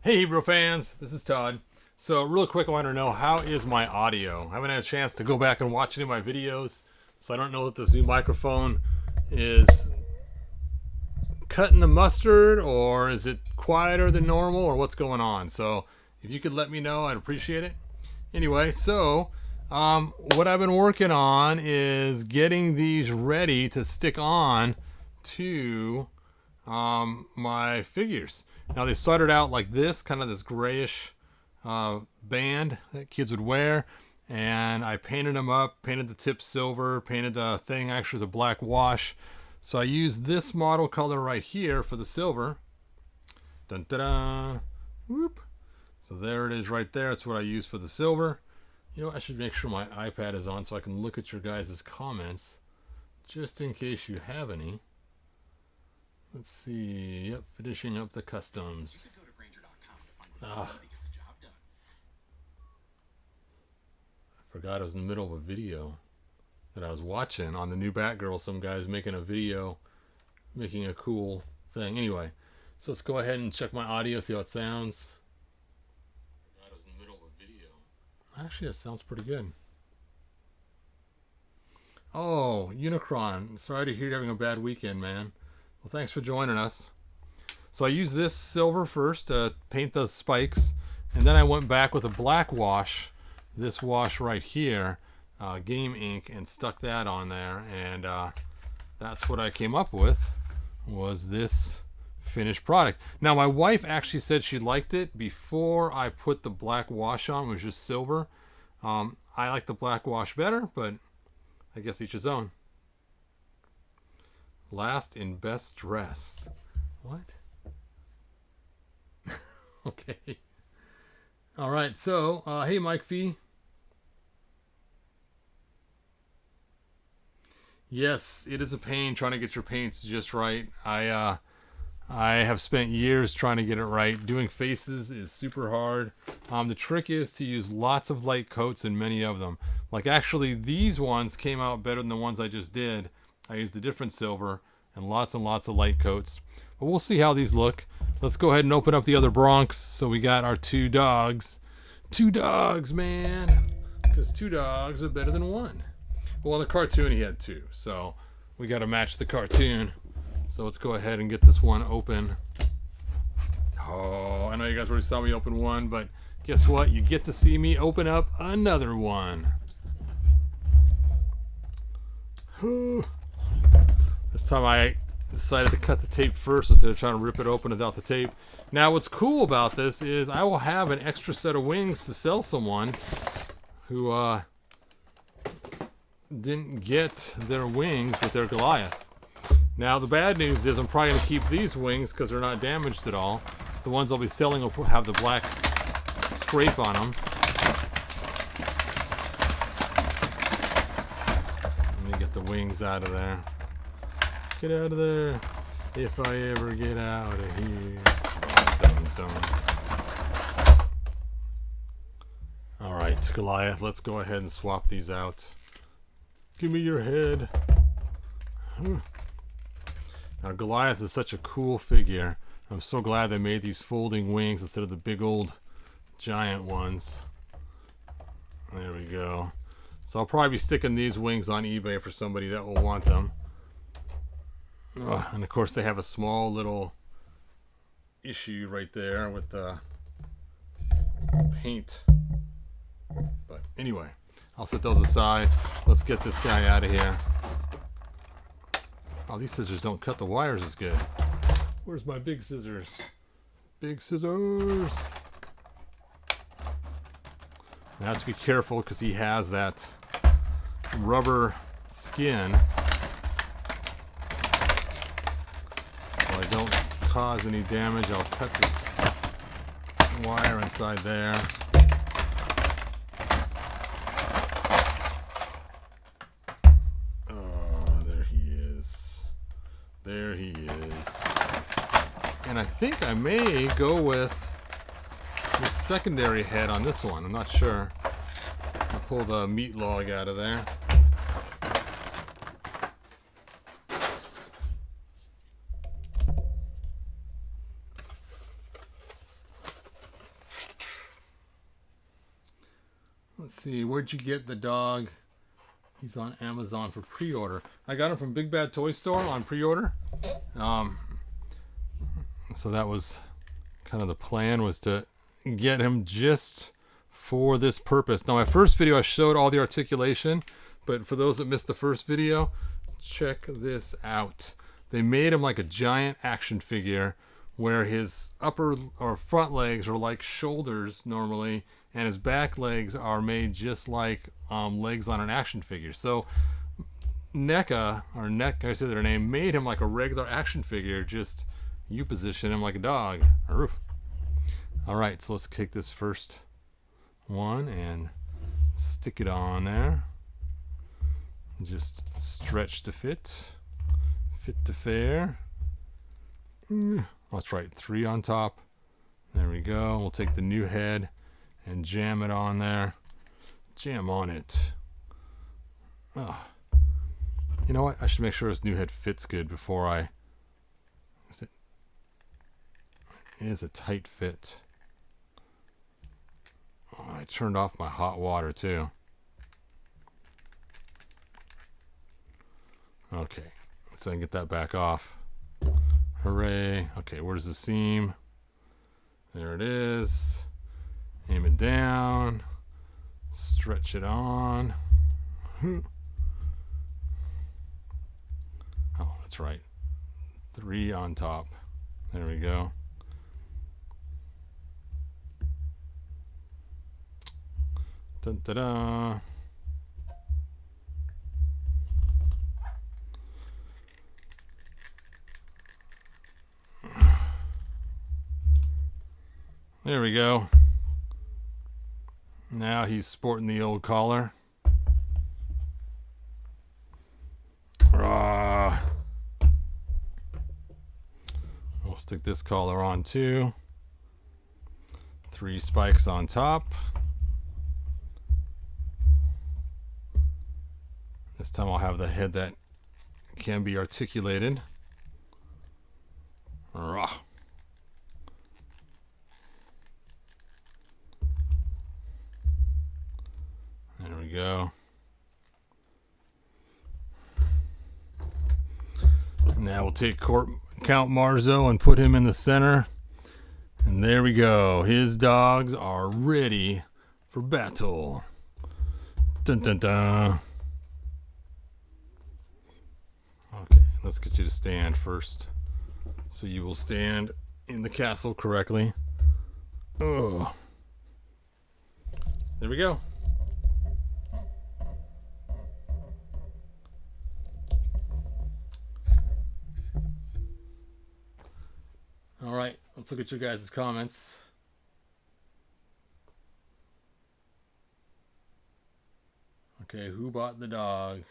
Hey Hebrew fans, this is Todd. So real quick, I want to know, how is my audio? I haven't had a chance to go back and watch any of my videos, so I don't know if this new microphone is cutting the mustard, or is it quieter than normal, or what's going on. So if you could let me know, I'd appreciate it. Anyway, so what I've been working on is getting these ready to stick on to my figures. Now they started out like this, kind of this grayish band that kids would wear, and I painted them up, painted the tip silver, painted the thing actually the black wash. So I used this model color right here for the silver. Dun, da, da. Whoop. So there it is right there. That's what I use for the silver. You know, I should make sure my iPad is on so I can look at your guys' comments, just in case you have any. Let's see. Yep, finishing up the customs. I forgot I was in the middle of a video that I was watching on the new Batgirl. Some guy's making a video, making a cool thing. Anyway, so let's go ahead and check my audio, see how it sounds. I forgot I was in the middle of a video. Actually, it sounds pretty good. Oh, Unicron. Sorry to hear you're having a bad weekend, man. Well, thanks for joining us. So I used this silver first to paint the spikes, and then I went back with a black wash, this wash right here, Game Ink, and stuck that on there, and that's what I came up with, was this finished product. Now my wife actually said she liked it before I put the black wash on, which is silver. I like the black wash better, but I guess each his own. Last in best dress. What? Okay. All right. So, hey, Mike V. Yes, it is a pain trying to get your paints just right. I have spent years trying to get it right. Doing faces is super hard. The trick is to use lots of light coats in many of them. Like actually, these ones came out better than the ones I just did. I used a different silver and lots of light coats. But we'll see how these look. Let's go ahead and open up the other Bronx. So we got our two dogs. Two dogs, man. Because two dogs are better than one. Well, the cartoon he had two. So we got to match the cartoon. So let's go ahead and get this one open. Oh, I know you guys already saw me open one, but guess what? You get to see me open up another one. This time I decided to cut the tape first instead of trying to rip it open without the tape. Now what's cool about this is I will have an extra set of wings to sell someone who didn't get their wings with their Goliath. Now the bad news is I'm probably going to keep these wings because they're not damaged at all. It's the ones I'll be selling will have the black scrape on them. Let me get the wings out of there. Get out of there, if I ever get out of here. Dun, dun. All right, Goliath, let's go ahead and swap these out. Give me your head. Now, Goliath is such a cool figure. I'm so glad they made these folding wings instead of the big old giant ones. There we go. So I'll probably be sticking these wings on eBay for somebody that will want them. And of course they have a small little issue right there with the paint. But anyway, I'll set those aside. Let's get this guy out of here. Oh, these scissors don't cut the wires as good. Where's my big scissors? Big scissors. I have to be careful because he has that rubber skin. So I don't cause any damage. I'll cut this wire inside there. Oh, there he is. There he is. And I think I may go with the secondary head on this one. I'm not sure. I'll pull the meat log out of there. Let's see, where'd you get the dog? He's on Amazon for pre-order. I got him from Big Bad Toy Store on pre-order. So that was kind of the plan, was to get him just for this purpose. Now, my first video, I showed all the articulation, but for those that missed the first video, check this out. They made him like a giant action figure where his upper or front legs are like shoulders normally, and his back legs are made just like legs on an action figure. So NECA, or NEC, I say their name, made him like a regular action figure, just you position him like a dog. All right, so let's take this first one and stick it on there. Just stretch to fit, fit to fair. That's right, 3 on top. There we go. We'll take the new head and jam it on there. Jam on it. Oh. You know what? I should make sure this new head fits good before I... It is a tight fit. Oh, I turned off my hot water too. Okay, so I can get that back off. Hooray. Okay, where's the seam? There it is. Aim it down. Stretch it on. Oh, that's right. 3 on top. There we go. Dun, da, da. There we go. Now he's sporting the old collar. We'll stick this collar on too. 3 spikes on top. This time I'll have the head that can be articulated. There we go. Now we'll take Count Marzo and put him in the center. And there we go. His dogs are ready for battle. Dun dun dun. Okay, let's get you to stand first. So you will stand in the castle correctly. Oh. There we go. All right, let's look at your guys' comments. Okay, who bought the dog?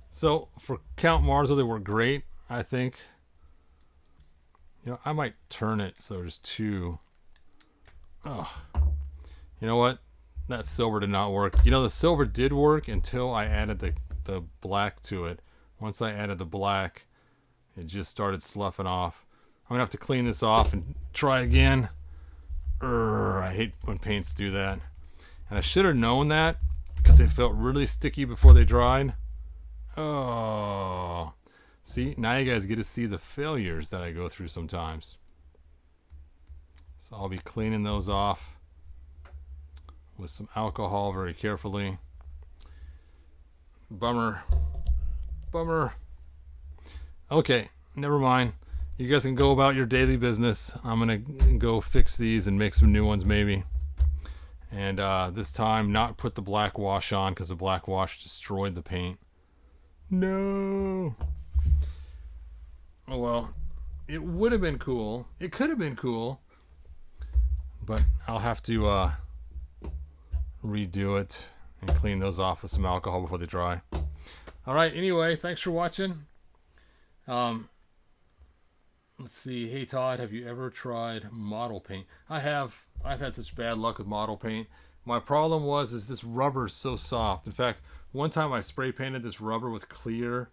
So for Count Marzo, they were great, I think. You know, I might turn it so there's 2. Oh, you know what? That silver did not work. You know, the silver did work until I added the black to it. Once I added the black, it just started sloughing off. I'm gonna have to clean this off and try again. I hate when paints do that. And I should have known that because they felt really sticky before they dried. Oh, see, now you guys get to see the failures that I go through sometimes. So I'll be cleaning those off with some alcohol very carefully. Bummer. Bummer. Okay, never mind. You guys can go about your daily business. I'm gonna go fix these and make some new ones maybe. And this time not put the black wash on because the black wash destroyed the paint. No. Oh well. It would have been cool. It could have been cool. But I'll have to redo it and clean those off with some alcohol before they dry. Alright, anyway, thanks for watching. Let's see. Hey Todd, have you ever tried model paint? I have. I've had such bad luck with model paint. My problem is this rubber is so soft. In fact, one time I spray painted this rubber with clear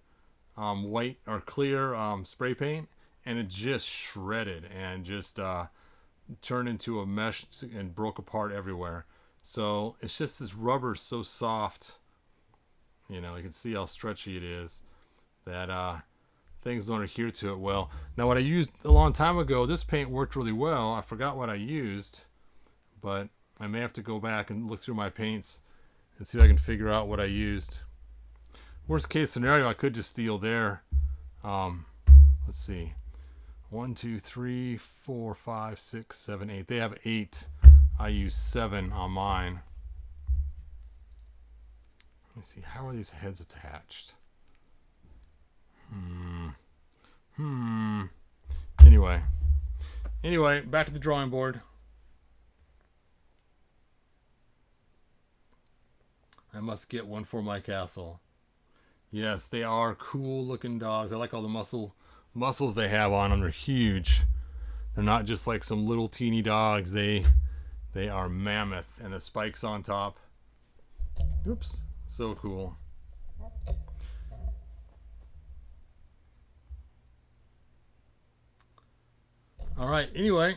white or clear spray paint, and it just shredded and just turned into a mesh and broke apart everywhere. So it's just this rubber so soft. You know, you can see how stretchy it is that things don't adhere to it well. Now, what I used a long time ago, this paint worked really well. I forgot what I used, but I may have to go back and look through my paints and see if I can figure out what I used. Worst case scenario, I could just steal their, let's see, 1, 2, 3, 4, 5, 6, 7, 8. They have 8. I use 7 on mine. Let me see, how are these heads attached? Anyway, back to the drawing board. I must get one for my castle. Yes, they are cool looking dogs. I like all the muscles they have on them. They're huge. They're not just like some little teeny dogs. They are mammoth, and the spikes on top. Oops, so cool. All right, anyway,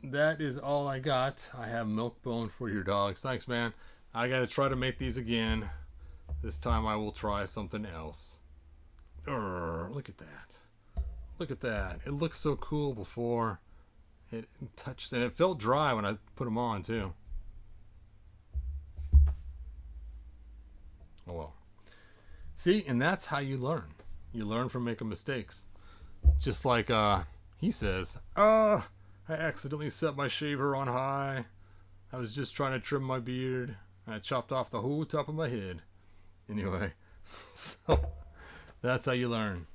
that is all I got. I have milk bone for your dogs. Thanks, man. I got to try to make these again. This time I will try something else. Look at that. Look at that. It looked so cool before it touched, and it felt dry when I put them on too. Oh well. See, and that's how you learn. You learn from making mistakes. Just like he says, I accidentally set my shaver on high. I was just trying to trim my beard. I chopped off the whole top of my head. Anyway, so that's how you learn.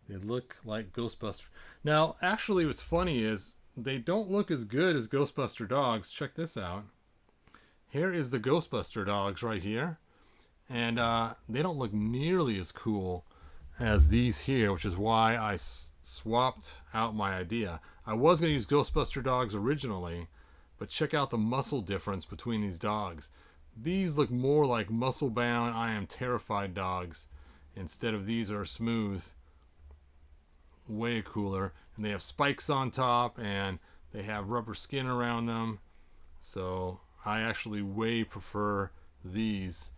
They look like Ghostbusters. Now, actually, what's funny is they don't look as good as Ghostbuster dogs. Check this out. Here is the Ghostbuster dogs right here. And they don't look nearly as cool as these here, which is why I swapped out my idea. I was going to use Ghostbuster dogs originally, but check out the muscle difference between these dogs. These look more like muscle-bound, I am terrified dogs, instead of these are smooth. Way cooler. And they have spikes on top, and they have rubber skin around them. So I actually way prefer these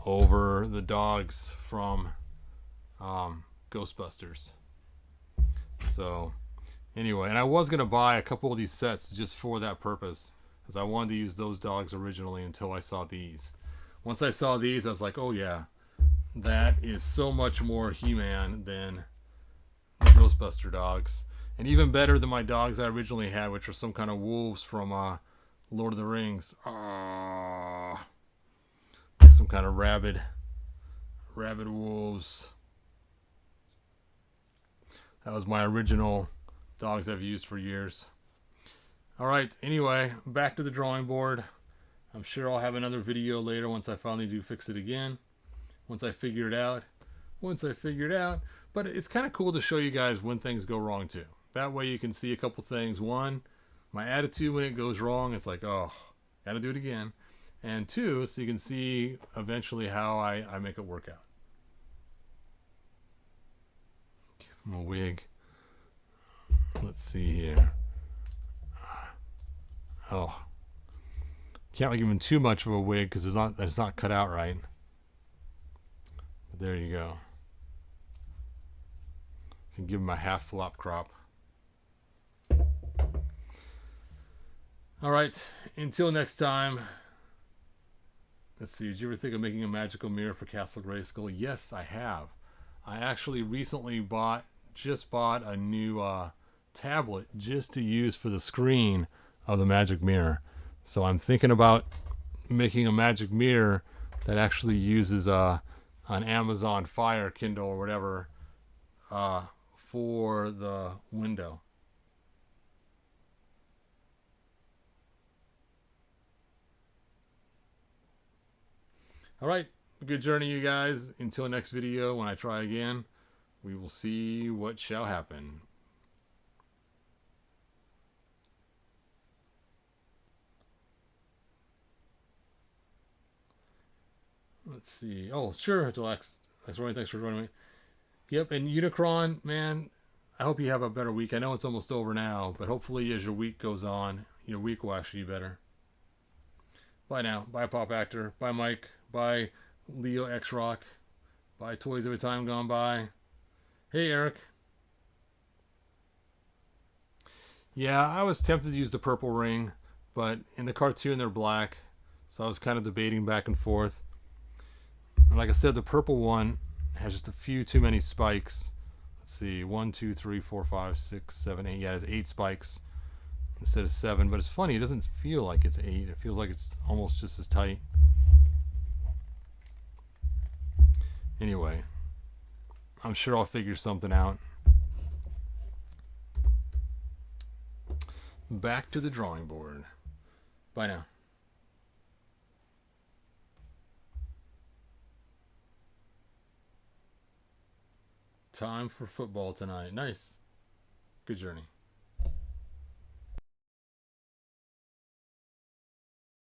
over the dogs from Ghostbusters. So anyway, and I was going to buy a couple of these sets just for that purpose, because I wanted to use those dogs originally until I saw these. Once I saw these, I was like, oh yeah, that is so much more He-Man than the Ghostbuster dogs. And even better than my dogs I originally had, which were some kind of wolves from Lord of the Rings. Some kind of rabid wolves. That was my original dogs I've used for years. Alright, anyway, back to the drawing board. I'm sure I'll have another video later once I finally do fix it again. Once I figure it out. But it's kind of cool to show you guys when things go wrong too. That way you can see a couple things. One, my attitude when it goes wrong. It's like, oh, gotta do it again. And two, so you can see eventually how I make it work out. Give him a wig. Let's see here. Oh, can't give him too much of a wig because it's not cut out right. But there you go. Can give him a half flop crop. All right, until next time. Let's see, did you ever think of making a magical mirror for Castle Grayskull? Yes, I have. I actually recently just bought a new tablet just to use for the screen of the magic mirror. So I'm thinking about making a magic mirror that actually uses an Amazon Fire Kindle or whatever for the window. All right, good journey, you guys. Until next video, when I try again, we will see what shall happen. Let's see. Oh, sure, Alex. Thanks for joining me. Yep, and Unicron, man, I hope you have a better week. I know it's almost over now, but hopefully as your week goes on, your week will actually be better. Bye now. Bye, Pop Actor. Bye, Mike. Bye, Leo X Rock. Bye, Toys of a Time Gone By. Hey, Eric. Yeah, I was tempted to use the purple ring, but in the cartoon they're black, so I was kind of debating back and forth. And like I said, the purple one has just a few too many spikes. Let's see, 1, 2, 3, 4, 5, 6, 7, 8. Yeah, it has 8 spikes instead of 7. But it's funny, it doesn't feel like it's 8. It feels like it's almost just as tight. Anyway, I'm sure I'll figure something out. Back to the drawing board. Bye now. Time for football tonight. Nice. Good journey.